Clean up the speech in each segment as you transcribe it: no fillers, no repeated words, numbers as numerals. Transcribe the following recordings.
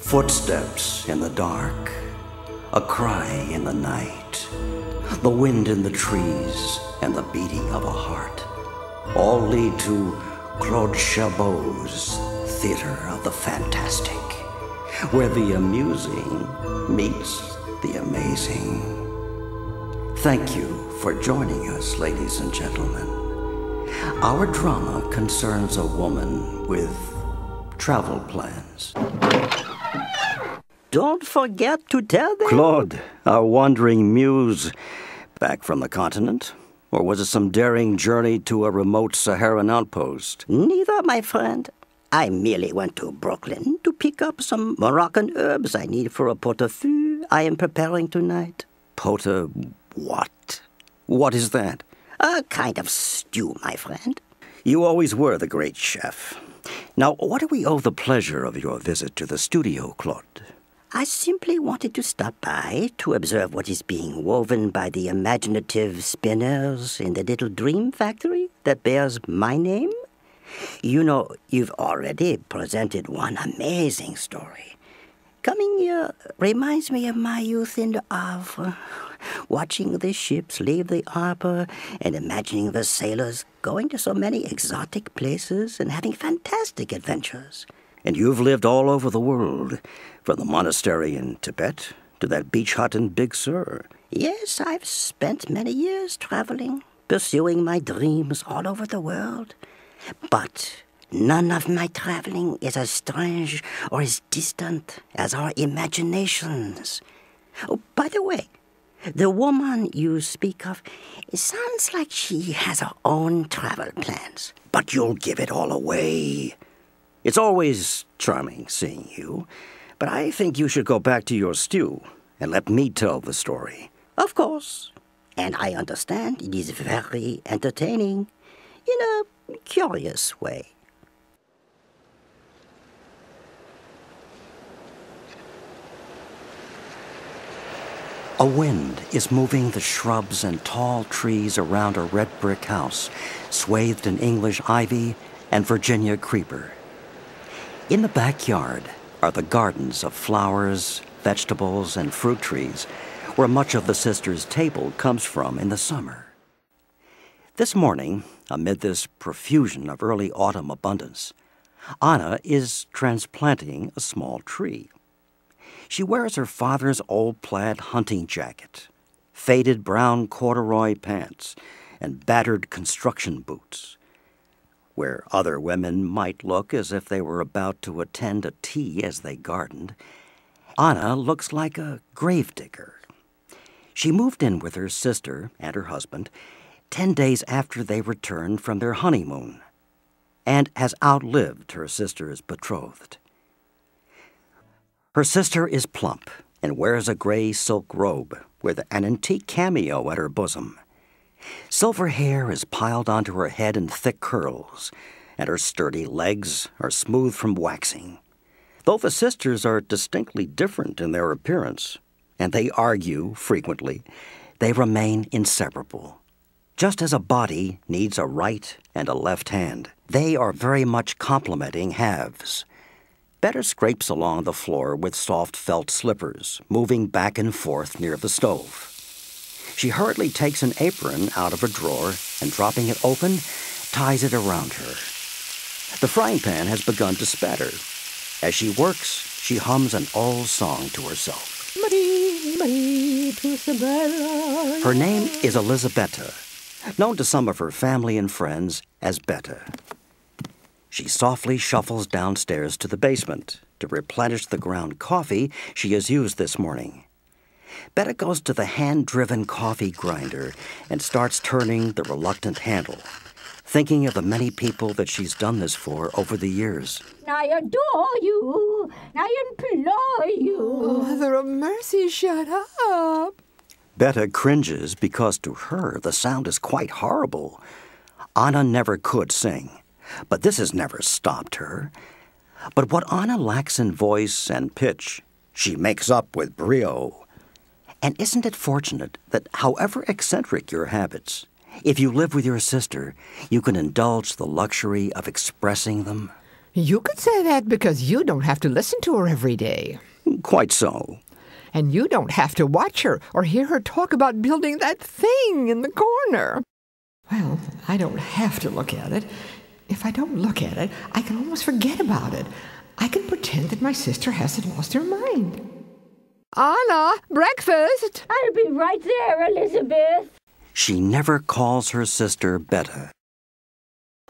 Footsteps in the dark, a cry in the night, the wind in the trees, and the beating of a heart all lead to Claude Chabot's Theater of the Fantastic, where the amusing meets the amazing. Thank you for joining us, ladies and gentlemen. Our drama concerns a woman with travel plans. Don't forget to tell them. Claude, our wandering muse, back from the continent? Or was it some daring journey to a remote Saharan outpost? Neither, my friend. I merely went to Brooklyn to pick up some Moroccan herbs I need for a pot-au-feu I am preparing tonight. What? What is that? A kind of stew, my friend. You always were the great chef. Now, what do we owe the pleasure of your visit to the studio, Claude? I simply wanted to stop by to observe what is being woven by the imaginative spinners in the little dream factory that bears my name. You know, you've already presented one amazing story. Coming here reminds me of my youth in the Havre, watching the ships leave the harbor and imagining the sailors going to so many exotic places and having fantastic adventures. And you've lived all over the world, from the monastery in Tibet to that beach hut in Big Sur. Yes, I've spent many years traveling, pursuing my dreams all over the world. But none of my traveling is as strange or as distant as our imaginations. Oh, by the way, the woman you speak of sounds like she has her own travel plans. But you'll give it all away. It's always charming seeing you, but I think you should go back to your stew and let me tell the story. Of course. And I understand it is very entertaining in a curious way. A wind is moving the shrubs and tall trees around a red brick house, swathed in English ivy and Virginia creeper. In the backyard are the gardens of flowers, vegetables, and fruit trees, where much of the sisters' table comes from in the summer. This morning, amid this profusion of early autumn abundance, Anna is transplanting a small tree. She wears her father's old plaid hunting jacket, faded brown corduroy pants, and battered construction boots. Where other women might look as if they were about to attend a tea as they gardened, Anna looks like a gravedigger. She moved in with her sister and her husband 10 days after they returned from their honeymoon, and has outlived her sister's betrothed. Her sister is plump and wears a gray silk robe with an antique cameo at her bosom. Silver hair is piled onto her head in thick curls, and her sturdy legs are smooth from waxing. Though the sisters are distinctly different in their appearance, and they argue frequently, they remain inseparable. Just as a body needs a right and a left hand, they are very much complementing halves. Betta scrapes along the floor with soft felt slippers, moving back and forth near the stove. She hurriedly takes an apron out of a drawer and, dropping it open, ties it around her. The frying pan has begun to spatter. As she works, she hums an old song to herself. Marie, Marie, Her name is Elisabetta, known to some of her family and friends as Betta. She softly shuffles downstairs to the basement to replenish the ground coffee she has used this morning. Betta goes to the hand-driven coffee grinder and starts turning the reluctant handle, thinking of the many people that she's done this for over the years. I adore you. I implore you. Oh, Mother of mercy, shut up. Betta cringes because to her the sound is quite horrible. Anna never could sing, but this has never stopped her. But what Anna lacks in voice and pitch, she makes up with brio. And isn't it fortunate that however eccentric your habits, if you live with your sister, you can indulge the luxury of expressing them? You could say that because you don't have to listen to her every day. Quite so. And you don't have to watch her or hear her talk about building that thing in the corner. Well, I don't have to look at it. If I don't look at it, I can almost forget about it. I can pretend that my sister hasn't lost her mind. Anna, breakfast! I'll be right there, Elizabeth. She never calls her sister Betta.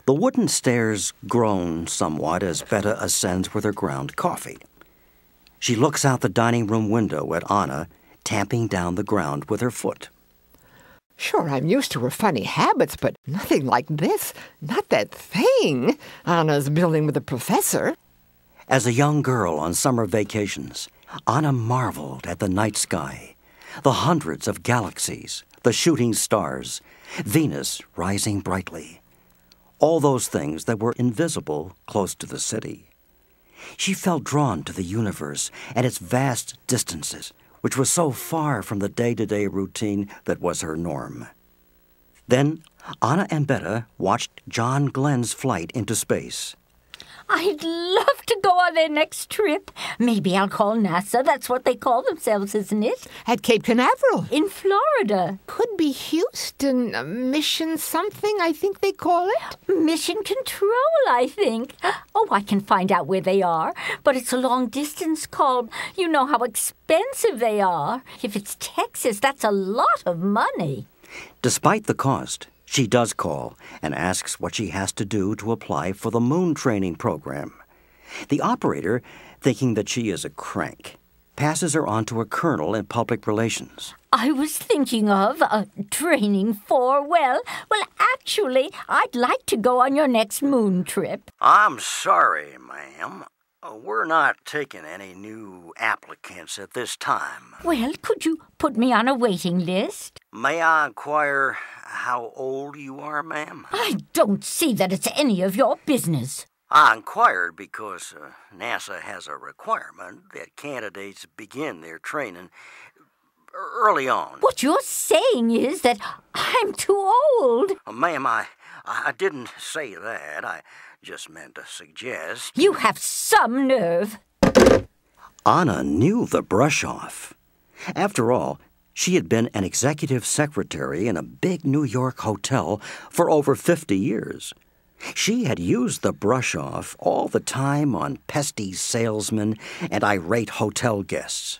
The wooden stairs groan somewhat as Betta ascends with her ground coffee. She looks out the dining room window at Anna, tamping down the ground with her foot. Sure, I'm used to her funny habits, but nothing like this. Not that thing Anna's building with the professor. As a young girl on summer vacations, Anna marveled at the night sky, the hundreds of galaxies, the shooting stars, Venus rising brightly. All those things that were invisible close to the city. She felt drawn to the universe and its vast distances, which was so far from the day-to-day routine that was her norm. Then Anna and Betta watched John Glenn's flight into space. I'd love to go on their next trip. Maybe I'll call NASA. That's what they call themselves, isn't it? At Cape Canaveral. In Florida. Could be Houston, Mission something, I think they call it. Mission Control, I think. Oh, I can find out where they are. But it's a long-distance call. You know how expensive they are. If it's Texas, that's a lot of money. Despite the cost, she does call and asks what she has to do to apply for the moon training program. The operator, thinking that she is a crank, passes her on to a colonel in public relations. I was thinking of training for, well, actually, I'd like to go on your next moon trip. I'm sorry, ma'am. We're not taking any new applicants at this time. Well, could you put me on a waiting list? May I inquire how old you are, ma'am? I don't see that it's any of your business. I inquired because NASA has a requirement that candidates begin their training early on. What you're saying is that I'm too old. Ma'am, I didn't say that. I just meant to suggest. You have some nerve. Anna knew the brush-off. After all, she had been an executive secretary in a big New York hotel for over 50 years. She had used the brush-off all the time on pesky salesmen and irate hotel guests.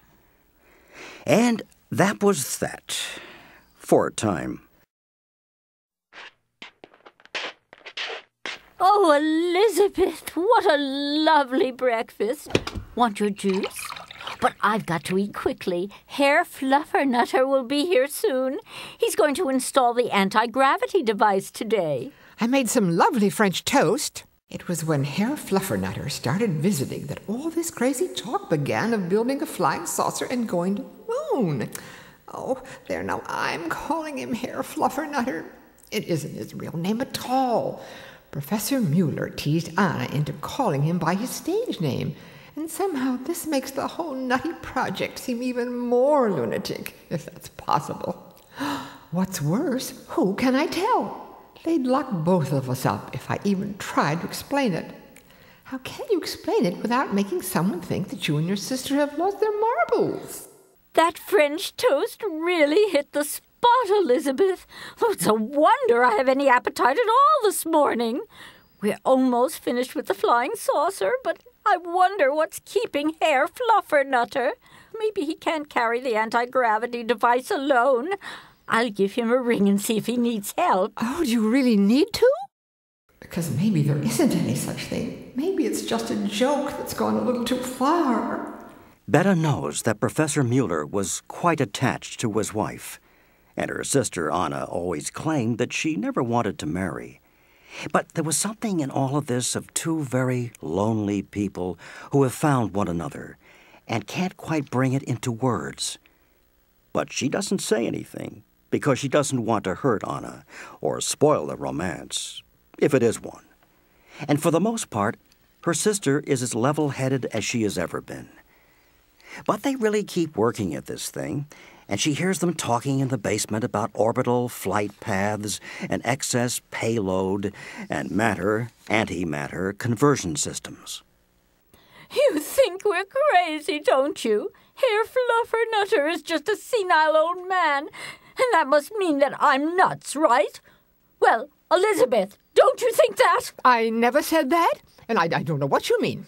And that was that, for a time. Oh, Elizabeth, what a lovely breakfast. Want your juice? But I've got to eat quickly. Herr Fluffernutter will be here soon. He's going to install the anti-gravity device today. I made some lovely French toast. It was when Herr Fluffernutter started visiting that all this crazy talk began of building a flying saucer and going to the moon. Oh, there now, I'm calling him Herr Fluffernutter. It isn't his real name at all. Professor Mueller teased Anna into calling him by his stage name, and somehow this makes the whole nutty project seem even more lunatic, if that's possible. What's worse, who can I tell? They'd lock both of us up if I even tried to explain it. How can you explain it without making someone think that you and your sister have lost their marbles? That French toast really hit the spot, Elizabeth. Oh, it's a wonder I have any appetite at all this morning. We're almost finished with the flying saucer, but I wonder what's keeping Herr Fluffernutter. Maybe he can't carry the anti-gravity device alone. I'll give him a ring and see if he needs help. Oh, do you really need to? Because maybe there isn't any such thing. Maybe it's just a joke that's gone a little too far. Betta knows that Professor Mueller was quite attached to his wife, and her sister Anna always claimed that she never wanted to marry. But there was something in all of this of two very lonely people who have found one another and can't quite bring it into words. But she doesn't say anything because she doesn't want to hurt Anna or spoil the romance, if it is one. And for the most part, her sister is as level-headed as she has ever been. But they really keep working at this thing, and she hears them talking in the basement about orbital flight paths and excess payload and matter-antimatter conversion systems. You think we're crazy, don't you? Herr Fluffernutter is just a senile old man, and that must mean that I'm nuts, right? Well, Elizabeth, don't you think that? I never said that, and I don't know what you mean.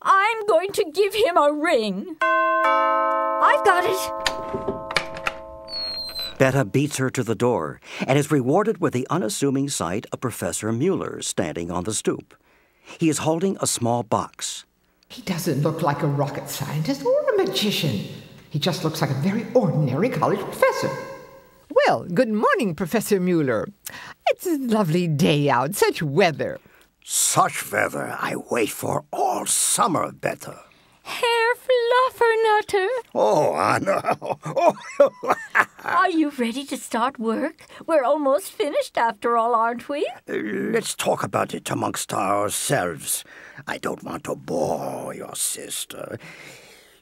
I'm going to give him a ring. I've got it. Betta beats her to the door and is rewarded with the unassuming sight of Professor Mueller standing on the stoop. He is holding a small box. He doesn't look like a rocket scientist or a magician. He just looks like a very ordinary college professor. Well, good morning, Professor Mueller. It's a lovely day out, such weather. Such weather I wait for all summer, Betta. Herr Fluffernutter. Oh, Anna. Oh. Are you ready to start work? We're almost finished after all, aren't we? Let's talk about it amongst ourselves. I don't want to bore your sister.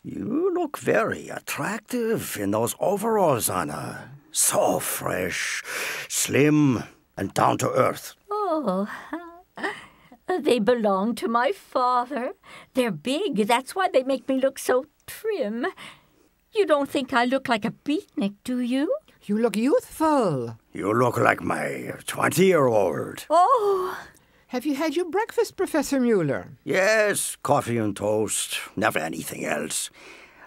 You look very attractive in those overalls, Anna. So fresh, slim, and down to earth. Oh, they belong to my father. They're big. That's why they make me look so trim. You don't think I look like a beatnik, do you? You look youthful. You look like my 20-year-old. Oh! Have you had your breakfast, Professor Mueller? Yes, coffee and toast. Never anything else.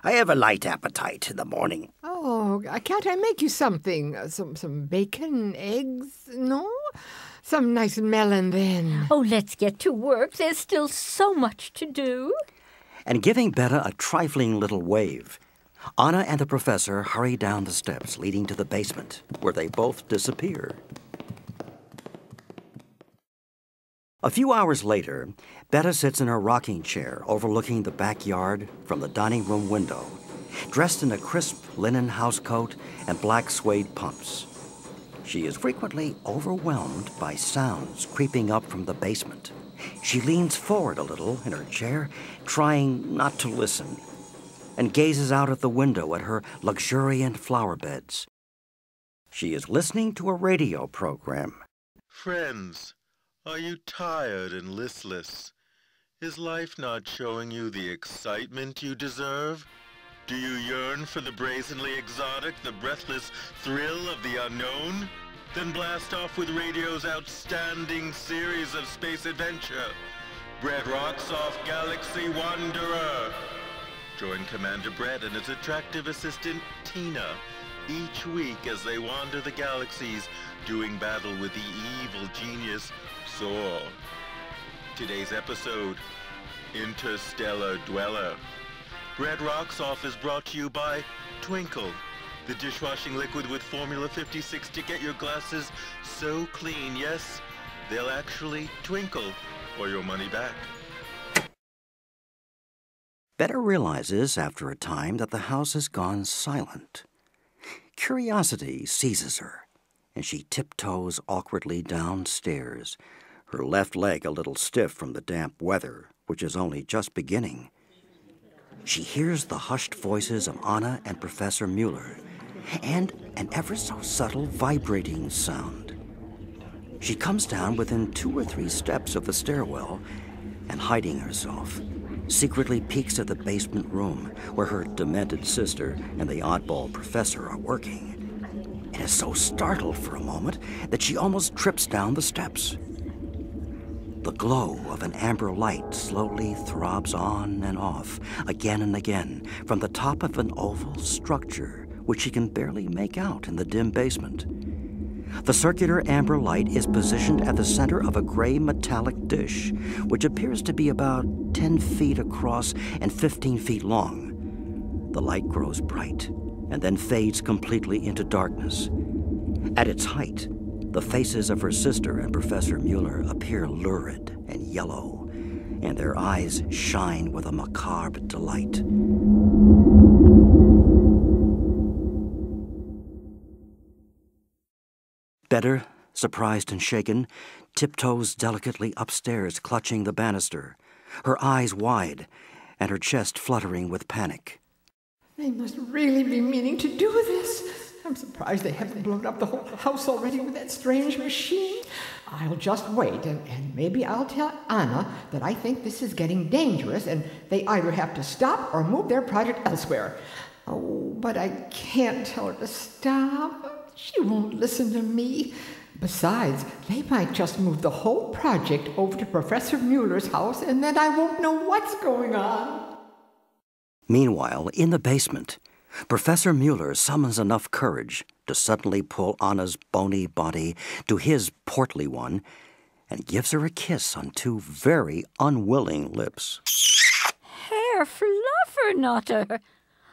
I have a light appetite in the morning. Oh, can't I make you something? Some bacon, eggs, no? Some nice melon, then. Oh, let's get to work. There's still so much to do. And giving Betta a trifling little wave, Anna and the professor hurry down the steps leading to the basement, where they both disappear. A few hours later, Betta sits in her rocking chair overlooking the backyard from the dining room window, dressed in a crisp linen housecoat and black suede pumps. She is frequently overwhelmed by sounds creeping up from the basement. She leans forward a little in her chair, trying not to listen, and gazes out at the window at her luxuriant flower beds. She is listening to a radio program. Friends, are you tired and listless? Is life not showing you the excitement you deserve? Do you yearn for the brazenly exotic, the breathless thrill of the unknown? Then blast off with radio's outstanding series of space adventure, Brett Rocks Off Galaxy Wanderer. Join Commander Brett and his attractive assistant, Tina, each week as they wander the galaxies, doing battle with the evil genius, Saw. Today's episode, Interstellar Dweller. Brett Rocks Off is brought to you by Twinkle, the dishwashing liquid with Formula 56 to get your glasses so clean, yes, they'll actually twinkle, or your money back. Betta realizes after a time that the house has gone silent. Curiosity seizes her, and she tiptoes awkwardly downstairs, her left leg a little stiff from the damp weather, which is only just beginning. She hears the hushed voices of Anna and Professor Mueller, and an ever so subtle vibrating sound. She comes down within 2 or 3 steps of the stairwell and, hiding herself, secretly peeks at the basement room where her demented sister and the oddball professor are working, and is so startled for a moment that she almost trips down the steps. The glow of an amber light slowly throbs on and off, again and again, from the top of an oval structure which she can barely make out in the dim basement. The circular amber light is positioned at the center of a gray metallic dish, which appears to be about 10 feet across and 15 feet long. The light grows bright and then fades completely into darkness. At its height, the faces of her sister and Professor Mueller appear lurid and yellow, and their eyes shine with a macabre delight. Betta, surprised and shaken, tiptoes delicately upstairs, clutching the banister, her eyes wide and her chest fluttering with panic. They must really be meaning to do this. I'm surprised they haven't blown up the whole house already with that strange machine. I'll just wait, and maybe I'll tell Anna that I think this is getting dangerous, and they either have to stop or move their project elsewhere. Oh, but I can't tell her to stop. She won't listen to me. Besides, they might just move the whole project over to Professor Mueller's house, and then I won't know what's going on. Meanwhile, in the basement, Professor Mueller summons enough courage to suddenly pull Anna's bony body to his portly one and gives her a kiss on two very unwilling lips. Herr Fluffernutter,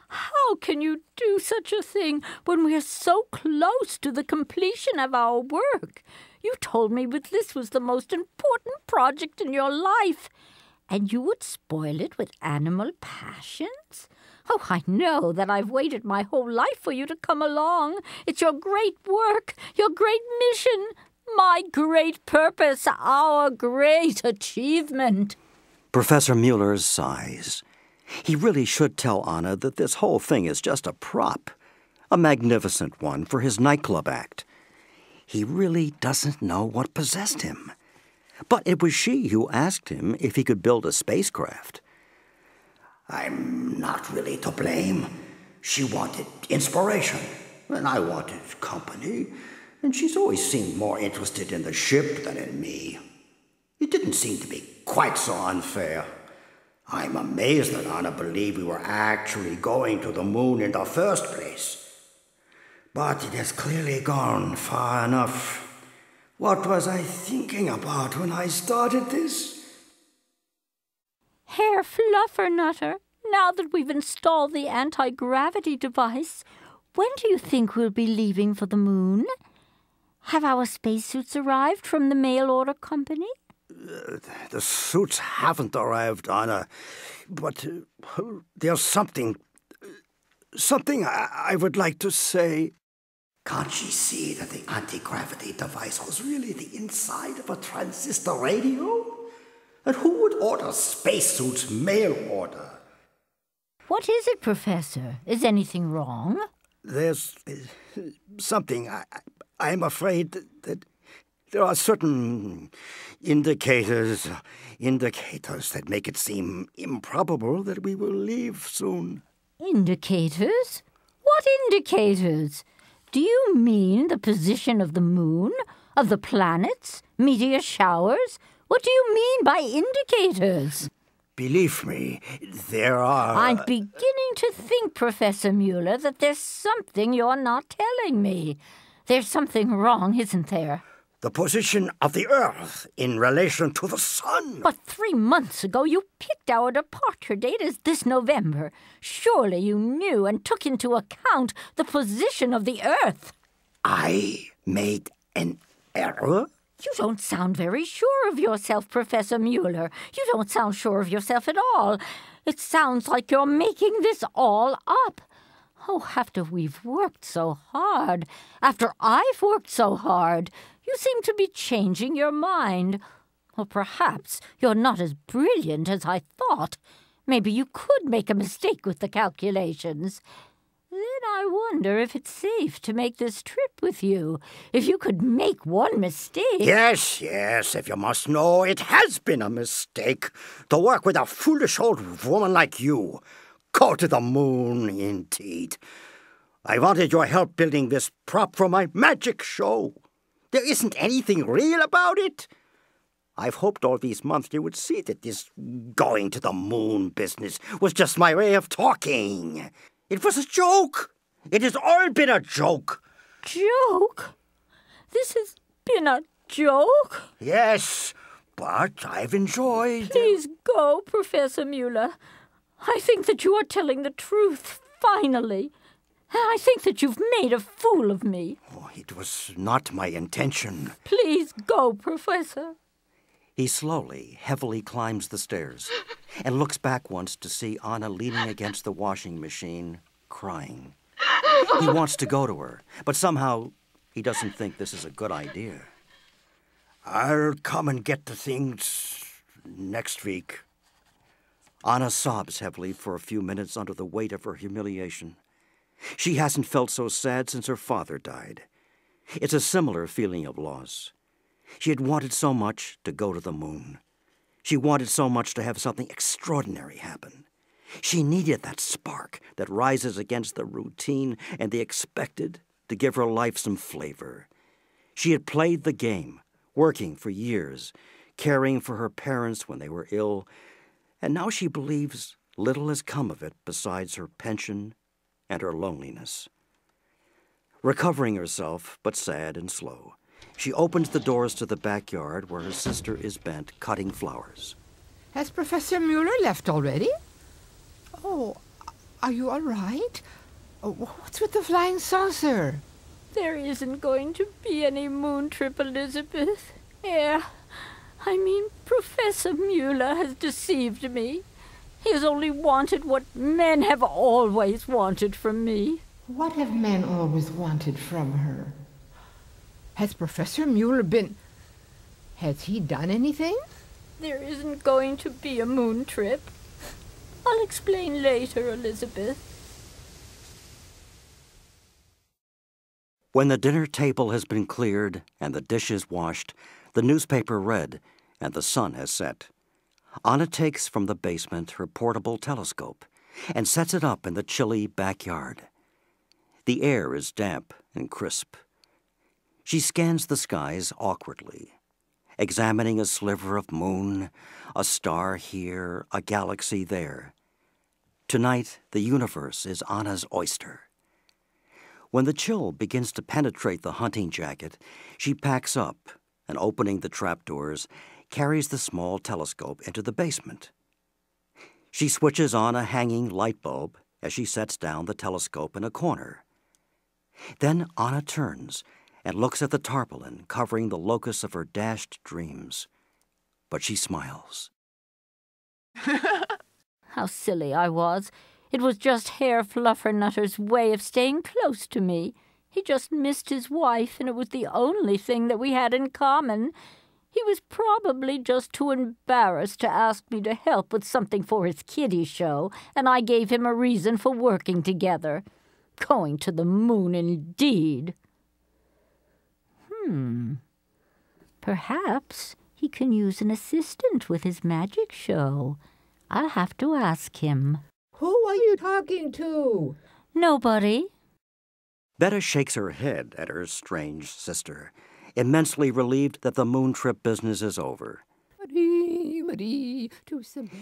how can you do such a thing when we are so close to the completion of our work? You told me this was the most important project in your life, and you would spoil it with animal passions? Oh, I know that I've waited my whole life for you to come along. It's your great work, your great mission, my great purpose, our great achievement. Professor Mueller sighs. He really should tell Anna that this whole thing is just a prop, a magnificent one for his nightclub act. He really doesn't know what possessed him. But it was she who asked him if he could build a spacecraft. I'm not really to blame. She wanted inspiration, and I wanted company, and she's always seemed more interested in the ship than in me. It didn't seem to be quite so unfair. I'm amazed that Anna believed we were actually going to the moon in the first place. But it has clearly gone far enough. What was I thinking about when I started this? Herr Fluffernutter, now that we've installed the anti-gravity device, when do you think we'll be leaving for the moon? Have our spacesuits arrived from the mail-order company? The suits haven't arrived, Anna, but there's something I would like to say. Can't she see that the anti-gravity device was really the inside of a transistor radio? And who would order spacesuits mail order? What is it, Professor? Is anything wrong? There's something. I'm afraid that there are certain indicators that make it seem improbable that we will leave soon. Indicators? What indicators? Do you mean the position of the moon, of the planets, meteor showers? What do you mean by indicators? Believe me, there are... I'm beginning to think, Professor Mueller, that there's something you're not telling me. There's something wrong, isn't there? The position of the Earth in relation to the Sun. But 3 months ago you picked our departure date as this November. Surely you knew and took into account the position of the Earth. I made an error? You don't sound very sure of yourself, Professor Mueller. You don't sound sure of yourself at all. It sounds like you're making this all up. Oh, after we've worked so hard, after I've worked so hard, you seem to be changing your mind. Or perhaps you're not as brilliant as I thought. Maybe you could make a mistake with the calculations. Then I wonder if it's safe to make this trip with you. If you could make one mistake... Yes, if you must know, it has been a mistake to work with a foolish old woman like you. Go to the moon, indeed. I wanted your help building this prop for my magic show. There isn't anything real about it. I've hoped all these months you would see that this going to the moon business was just my way of talking. It was a joke. It has all been a joke. Joke? This has been a joke? Yes, but I've enjoyed... Please go, Professor Mueller. I think that you are telling the truth, finally. I think that you've made a fool of me. Oh, it was not my intention. Please go, Professor. He slowly, heavily climbs the stairs and looks back once to see Anna leaning against the washing machine, crying. He wants to go to her, but somehow he doesn't think this is a good idea. I'll come and get the things next week. Anna sobs heavily for a few minutes under the weight of her humiliation. She hasn't felt so sad since her father died. It's a similar feeling of loss. She had wanted so much to go to the moon. She wanted so much to have something extraordinary happen. She needed that spark that rises against the routine and the expected to give her life some flavor. She had played the game, working for years, caring for her parents when they were ill, and now she believes little has come of it besides her pension and her loneliness. Recovering herself, but sad and slow, she opens the doors to the backyard where her sister is bent cutting flowers. Has Professor Mueller left already? Oh, are you all right? Oh, what's with the flying saucer? There isn't going to be any moon trip, Elizabeth. I mean, Professor Mueller has deceived me. He has only wanted what men have always wanted from me. What have men always wanted from her? Has Professor Mueller been... Has he done anything? There isn't going to be a moon trip. I'll explain later, Elizabeth. When the dinner table has been cleared and the dishes washed, the newspaper read, and the sun has set, Anna takes from the basement her portable telescope and sets it up in the chilly backyard. The air is damp and crisp. She scans the skies awkwardly, examining a sliver of moon, a star here, a galaxy there. Tonight, the universe is Anna's oyster. When the chill begins to penetrate the hunting jacket, she packs up and, opening the trapdoors, carries the small telescope into the basement. She switches on a hanging light bulb as she sets down the telescope in a corner. Then Anna turns and looks at the tarpaulin covering the locus of her dashed dreams. But she smiles. How silly I was. It was just Herr Fluffernutter's way of staying close to me. He just missed his wife, and it was the only thing that we had in common. He was probably just too embarrassed to ask me to help with something for his kiddie show, and I gave him a reason for working together. Going to the moon, indeed. Perhaps he can use an assistant with his magic show. I'll have to ask him. Who are you talking to? Nobody. Betta shakes her head at her strange sister, immensely relieved that the moon trip business is over.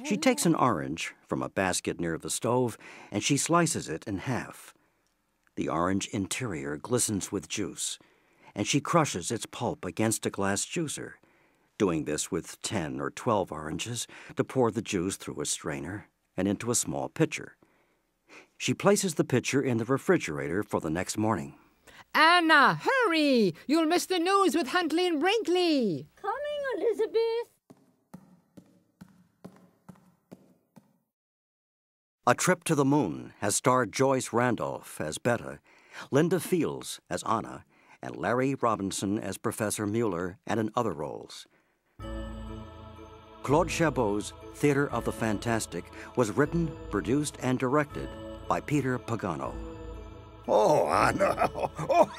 She takes an orange from a basket near the stove, and she slices it in half. The orange interior glistens with juice, and she crushes its pulp against a glass juicer, doing this with 10 or 12 oranges to pour the juice through a strainer and into a small pitcher. She places the pitcher in the refrigerator for the next morning. Anna, hurry! You'll miss the news with Huntley and Brinkley. Coming, Elizabeth. A Trip to the Moon has starred Joyce Randolph as Betta, Linda Fields as Anna, and Larry Robinson as Professor Mueller and in other roles. Claude Chabot's Theater of the Fantastic was written, produced, and directed by Peter Pagano. Oh, Anna. Oh,